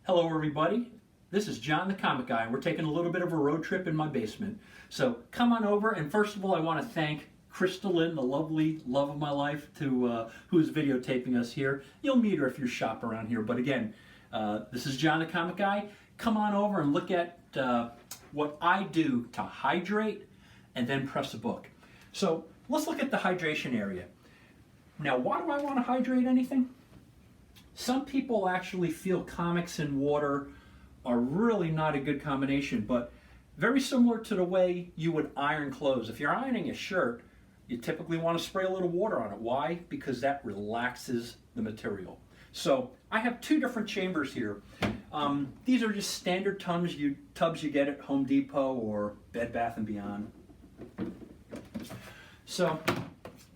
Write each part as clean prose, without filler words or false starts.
Hello everybody, this is John the Comic Guy and we're taking a little bit of a road trip in my basement. So come on over, and first of all I want to thank Crystalline, the lovely love of my life, who is videotaping us here. You'll meet her if you shop around here, but again, this is John the Comic Guy. Come on over and look at what I do to hydrate and then press a book. So let's look at the hydration area. Now why do I want to hydrate anything? Some people actually feel comics and water are really not a good combination, but very similar to the way you would iron clothes. If you're ironing a shirt, you typically want to spray a little water on it. Why? Because that relaxes the material. So I have two different chambers here. These are just standard tubs you get at Home Depot or Bed Bath & Beyond. So,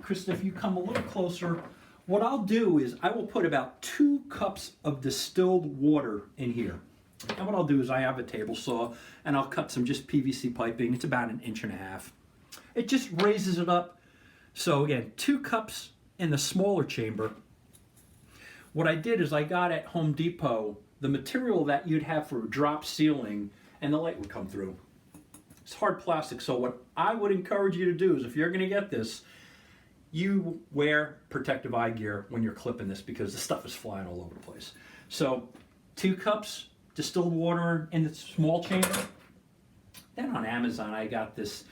Krista, if you come a little closer, what I'll do is I will put about 2 cups of distilled water in here. And what I'll do is I have a table saw and I'll cut some just PVC piping. It's about 1.5 inches. It just raises it up. So again, 2 cups in the smaller chamber. What I did is I got at Home Depot the material that you'd have for a drop ceiling and the light would come through. It's hard plastic, so what I would encourage you to do is if you're going to get this, you wear protective eye gear when you're clipping this because the stuff is flying all over the place. So 2 cups distilled water in the small chamber. Then on Amazon I got this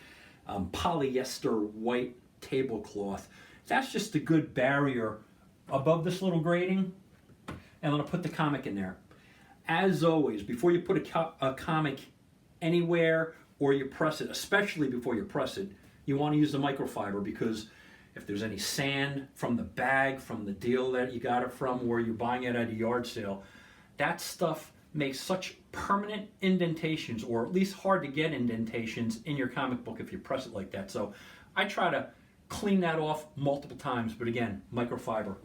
polyester white tablecloth. That's just a good barrier above this little grating, and I'm going to put the comic in there. As always, before you put a comic anywhere or you press it, especially before you press it, you want to use the microfiber, because if there's any sand from the bag, from the deal that you got it from, or you're buying it at a yard sale, that stuff makes such permanent indentations, or at least hard to get indentations in your comic book if you press it like that. So I try to clean that off multiple times, but again, microfiber.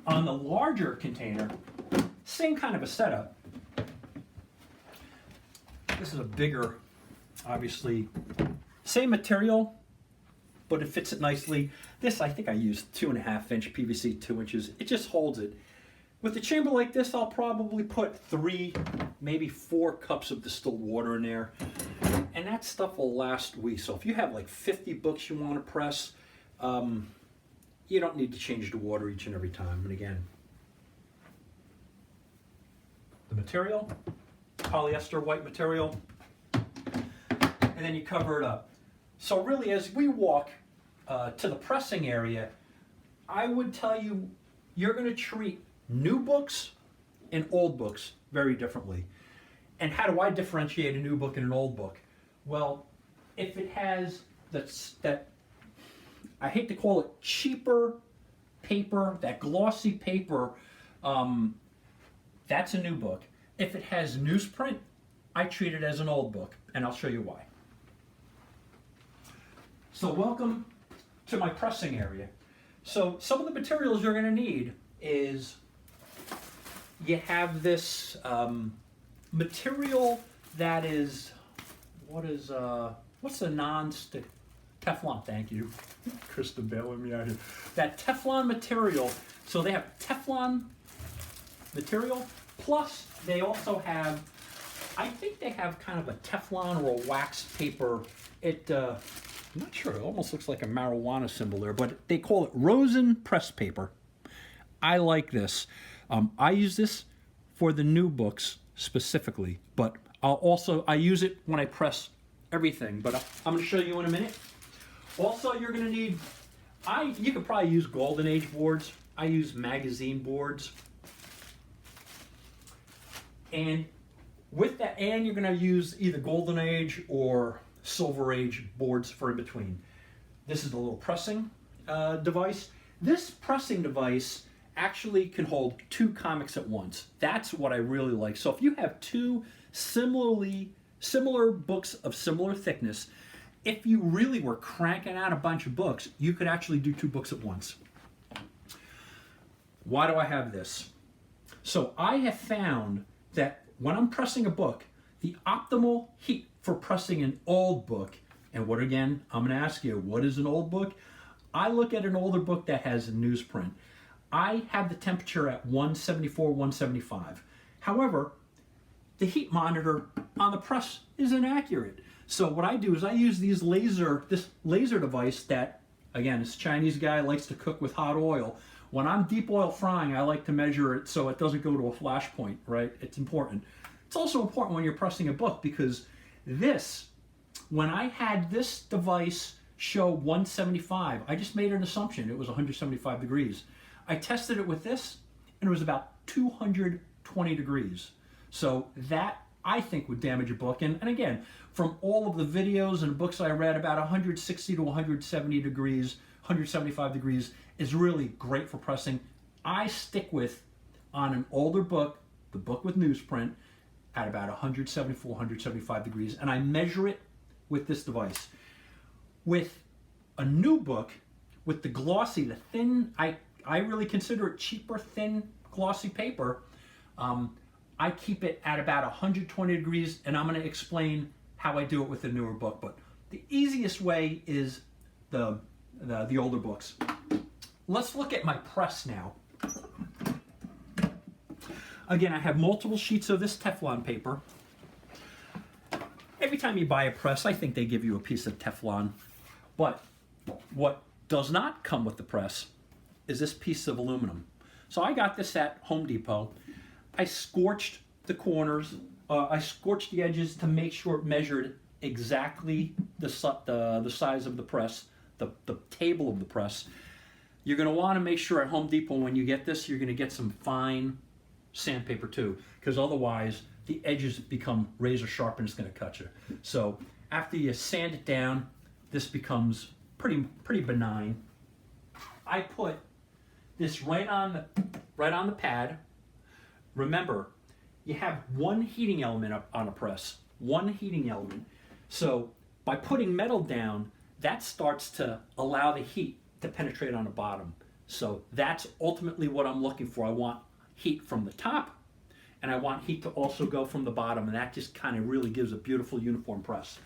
On the larger container, same kind of a setup. This is a bigger, obviously, same material, but it fits it nicely. This, I think I used 2.5 inch PVC 2 inches. It just holds it. With a chamber like this, I'll probably put 3, maybe 4 cups of distilled water in there. And that stuff will last weeks. So if you have like 50 books you want to press, you don't need to change the water each and every time. And again, the material, polyester white material, and then you cover it up. So really, as we walk to the pressing area, I would tell you, you're going to treat new books and old books very differently. And how do I differentiate a new book and an old book? Well, if it has that I hate to call it cheaper paper, that glossy paper, that's a new book. If it has newsprint, I treat it as an old book, and I'll show you why. So welcome to my pressing area. So some of the materials you're going to need is you have this material that is, what's the non-stick? Teflon, thank you. Krista bailing me out here. That Teflon material, so they have Teflon material, plus they also have, I think they have kind of a Teflon or a wax paper. I'm not sure, it almost looks like a marijuana symbol there, but they call it rosin press paper. I like this. I use this for the new books specifically, but I use it when I press everything, but I'm going to show you in a minute. Also, you're going to need, you could probably use Golden Age boards. I use magazine boards. And with that, and you're going to use either Golden Age or Silver Age boards for in between. This is the little pressing device. This pressing device actually can hold 2 comics at once. That's what I really like. So if you have 2 similar books of similar thickness, if you really were cranking out a bunch of books, you could actually do 2 books at once. Why do I have this? So I have found that when I'm pressing a book, the optimal heat for pressing an old book, and what again, I'm going to ask you, what is an old book? I look at an older book that has a newsprint. I have the temperature at 174, 175. However, the heat monitor on the press is inaccurate. So what I do is I use this laser device that, again, this Chinese guy likes to cook with hot oil. When I'm deep oil frying, I like to measure it so it doesn't go to a flash point, right? It's important. It's also important when you're pressing a book because this, when I had this device show 175, I just made an assumption it was 175 degrees. I tested it with this and it was about 220 degrees. So that, I think, would damage a book. And again, from all of the videos and books I read, about 160 to 170 degrees, 175 degrees is really great for pressing. I stick with, on an older book, the book with newsprint, at about 174, 175 degrees, and I measure it with this device. With a new book, with the glossy, the thin, I really consider it cheaper, thin, glossy paper, I keep it at about 120 degrees, and I'm going to explain how I do it with the newer book. But the easiest way is the older books. Let's look at my press now. Again, I have multiple sheets of this Teflon paper. Every time you buy a press, I think they give you a piece of Teflon. But what does not come with the press is this piece of aluminum. So I got this at Home Depot. I scorched the corners. I scorched the edges to make sure it measured exactly the size of the press, the table of the press. You're going to want to make sure at Home Depot when you get this, you're going to get some fine sandpaper too, because otherwise the edges become razor sharp and it's going to cut you. So after you sand it down, this becomes pretty benign. I put this right on the pad. Remember, you have one heating element up on a press, one heating element. So by putting metal down, that starts to allow the heat to penetrate on the bottom. So that's ultimately what I'm looking for. I want heat from the top, and I want heat to also go from the bottom, and that just kind of really gives a beautiful uniform press.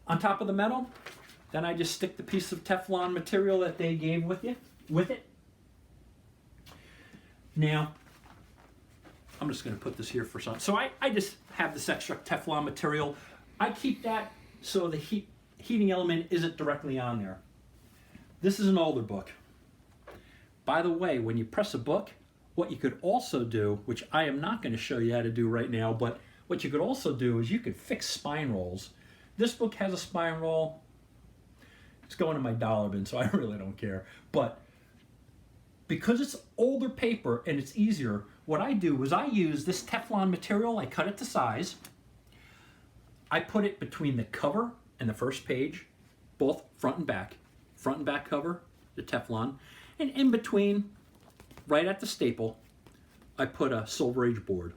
On top of the metal, then I just stick the piece of Teflon material that they gave with it. Now, I'm just going to put this here for some. So I just have this extra Teflon material. I keep that so the heating element isn't directly on there. This is an older book. By the way, when you press a book, what you could also do, which I am not going to show you how to do right now, but what you could also do is you could fix spine rolls. This book has a spine roll. It's going in my dollar bin, so I really don't care. But because it's older paper and it's easier, what I do is I use this Teflon material, I cut it to size, I put it between the cover and the first page, both front and back cover, the Teflon, and in between, right at the staple, I put a Silver Age board,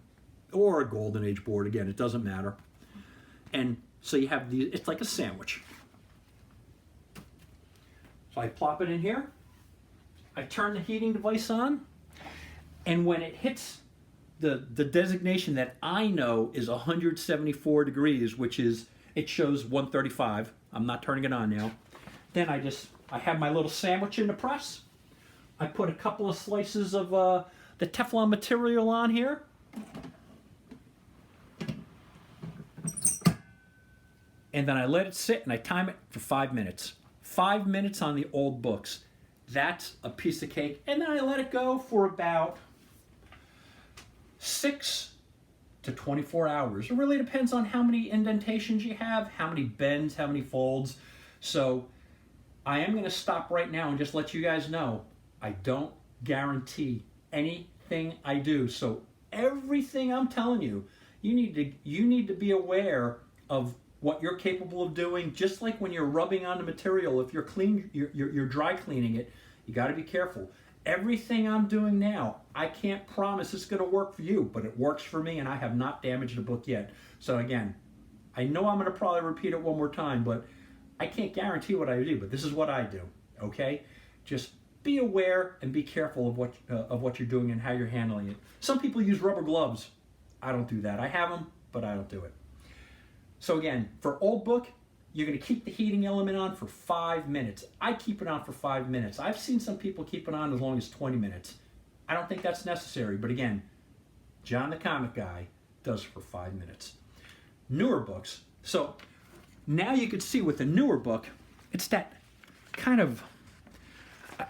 or a Golden Age board, again, it doesn't matter. And so you have these, it's like a sandwich. So I plop it in here, I turn the heating device on, and when it hits the designation that I know is 174 degrees, which is, it shows 135, I'm not turning it on now, then I have my little sandwich in the press, I put a couple of slices of the Teflon material on here, and then I let it sit and I time it for 5 minutes. 5 minutes on the old books. That's a piece of cake. And then I let it go for about 6 to 24 hours. It really depends on how many indentations you have, how many bends, how many folds. So I am going to stop right now and just let you guys know I don't guarantee anything I do. So everything I'm telling you, you need to be aware of what you're capable of doing. Just like when you're rubbing on the material, if you're dry cleaning it, you got to be careful. Everything I'm doing now, I can't promise it's going to work for you, but it works for me, and I have not damaged the book yet. So again, I know I'm going to probably repeat it one more time, but I can't guarantee what I do, but this is what I do, okay? Just be aware and be careful of what you're doing and how you're handling it. Some people use rubber gloves. I don't do that. I have them, but I don't do it. So again, for old book, you're going to keep the heating element on for 5 minutes. I keep it on for 5 minutes. I've seen some people keep it on as long as 20 minutes. I don't think that's necessary, but again, John the Comic Guy, does for 5 minutes. Newer books. So now you can see with the newer book, it's that kind of,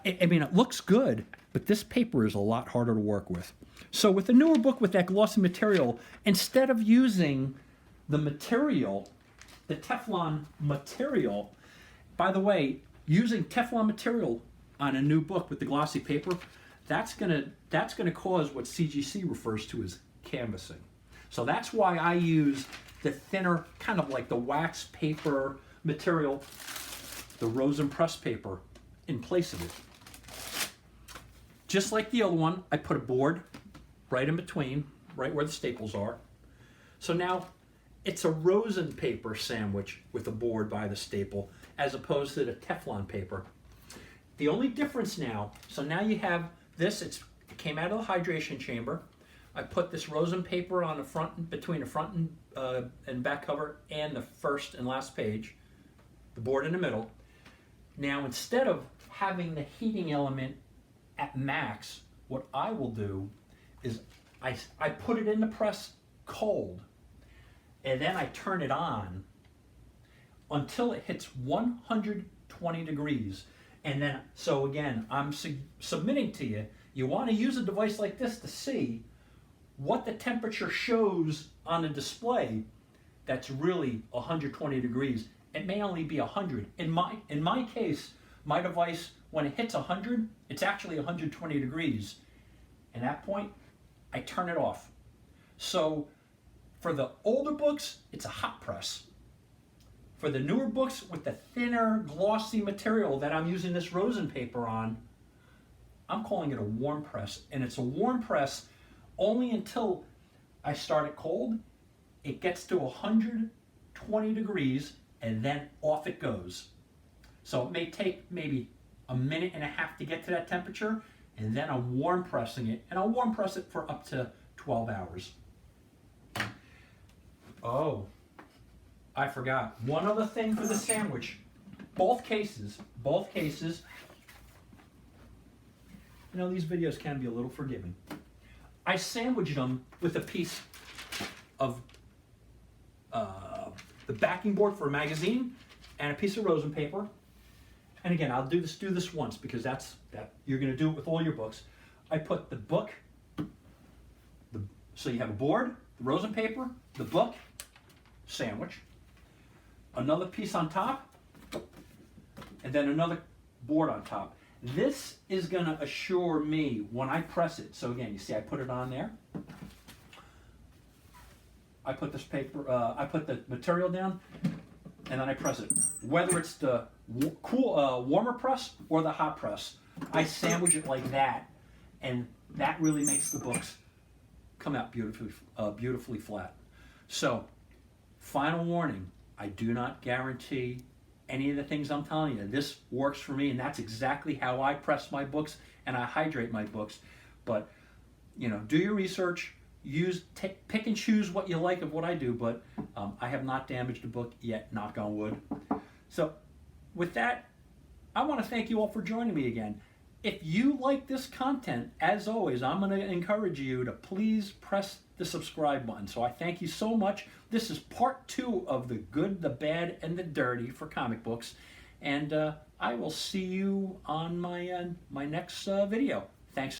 I mean, it looks good, but this paper is a lot harder to work with. So with the newer book with that glossy material, instead of using the material, the Teflon material, by the way, using Teflon material on a new book with the glossy paper, that's gonna cause what CGC refers to as canvassing. So that's why I use the thinner, kind of like the wax paper material, the rosin press paper, in place of it. Just like the other one, I put a board right in between, right where the staples are. So now it's a rosin paper sandwich with a board by the staple, as opposed to the Teflon paper. The only difference now, so now you have this, it came out of the hydration chamber. I put this rosin paper on the front, between the front and back cover and the first and last page, the board in the middle. Now instead of having the heating element at max, what I will do is I put it in the press cold, and then I turn it on until it hits 120 degrees. And then, so again, I'm submitting to you, you want to use a device like this to see what the temperature shows on the display that's really 120 degrees. It may only be 100. In my case, my device, when it hits 100, it's actually 120 degrees. At that point, I turn it off. So for the older books, it's a hot press. For the newer books with the thinner, glossy material that I'm using this rosin paper on, I'm calling it a warm press. And it's a warm press only until I start it cold. It gets to 120 degrees, and then off it goes. So it may take maybe a minute and a half to get to that temperature, and then I'm warm pressing it, and I'll warm press it for up to 12 hours. Oh, I forgot. One other thing for the sandwich. Both cases, you know, these videos can be a little forgiving. I sandwiched them with a piece of the backing board for a magazine and a piece of rosin paper. And again, I'll do this once because that you're going to do it with all your books. I put the book, so you have a board, the rosin paper, the book, sandwich, another piece on top, and then another board on top. This is going to assure me when I press it. So again, you see I put it on there. I put this paper, I put the material down, and then I press it. Whether it's the warmer press or the hot press, I sandwich it like that, and that really makes the books come out beautifully flat. So, final warning, I do not guarantee any of the things I'm telling you. This works for me, and that's exactly how I press my books and I hydrate my books. But, you know, do your research. Pick and choose what you like of what I do, but I have not damaged a book yet, knock on wood. So with that, I want to thank you all for joining me again. If you like this content, as always, I'm going to encourage you to please press the subscribe button. So I thank you so much. This is part 2 of the good, the bad, and the dirty for comic books. And I will see you on my next video. Thanks.